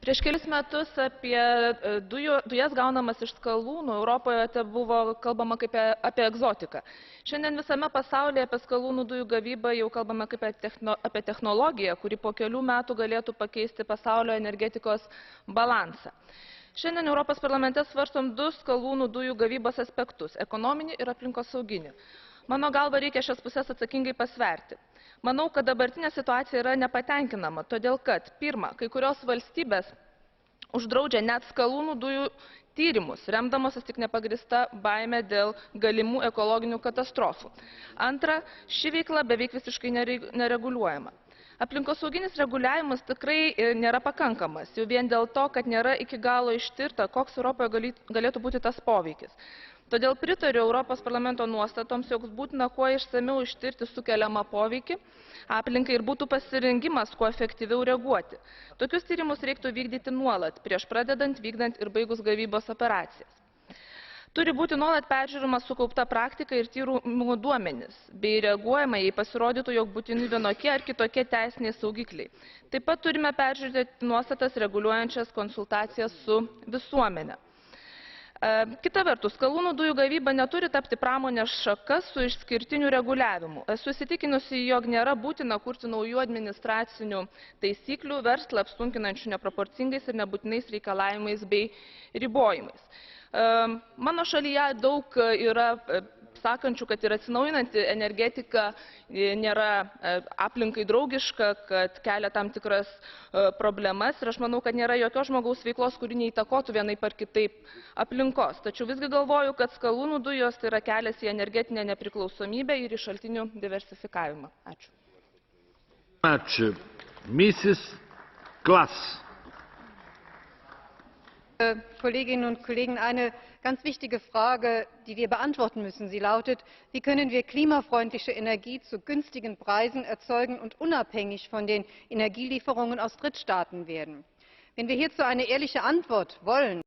Prieš kelis metus apie dujas gaunamas iš skalūnų Europoje buvo kalbama kaip apie egzotiką. Šiandien visame pasaulyje apie skalūnų dujų gavybą jau kalbame kaip apie technologiją, kuri po kelių metų galėtų pakeisti pasaulio energetikos balansą. Šiandien Europos parlamente svarstom du skalūnų dujų gavybos aspektus – ekonominį ir aplinkosauginį. Mano galva, reikia šias pusės atsakingai pasverti. Manau, kad dabartinė situacija yra nepatenkinama, todėl kad, pirma, kai kurios valstybės uždraudžia net skalūnų dujų tyrimus, remdamosis tik nepagrįsta baime dėl galimų ekologinių katastrofų. Antra, ši veikla beveik visiškai nereguliuojama. Aplinkosauginis reguliavimas tikrai nėra pakankamas, jau vien dėl to, kad nėra iki galo ištirta, koks Europoje galėtų būti tas poveikis. Todėl pritariu Europos parlamento nuostatoms, jog būtina kuo išsamiau ištirti sukeliamą poveikį aplinkai ir būtų pasirengimas kuo efektyviau reaguoti. Tokius tyrimus reiktų vykdyti nuolat, prieš pradedant, vykdant ir baigus gavybos operacijas. Turi būti nuolat peržiūrima sukaupta praktika ir tyrimų duomenys, bei reaguojama, jei pasirodytų, jog būtini vienokie ar kitokie teisiniai saugikliai. Taip pat turime peržiūrėti nuostatas reguliuojančias konsultacijas su visuomene. Kita vertus, skalūnų dujų gavyba neturi tapti pramonės šaka su išskirtiniu reguliavimu. Esu įsitikinusi, jog nėra būtina kurti naujų administracinių taisyklių, verslą apsunkinančių neproporcingais ir nebūtinais reikalavimais bei ribojimais. Mano šalyje daug yra sakančių, kad ir atsinaujinanti energetika nėra aplinkai draugiška, kad kelia tam tikras problemas ir aš manau, kad nėra jokios žmogaus veiklos, kuri neįtakotų vienaip ar kitaip aplinkos. Tačiau visgi galvoju, kad skalūnų dujos tai yra kelias į energetinę nepriklausomybę ir į šaltinių diversifikavimą. Ačiū. Ačiū. Mrs. Klaas. Kolleginnen und Kollegen, eine ganz wichtige Frage, die wir beantworten müssen. Sie lautet, wie können wir klimafreundliche Energie zu günstigen Preisen erzeugen und unabhängig von den Energielieferungen aus Drittstaaten werden? Wenn wir hierzu eine ehrliche Antwort wollen,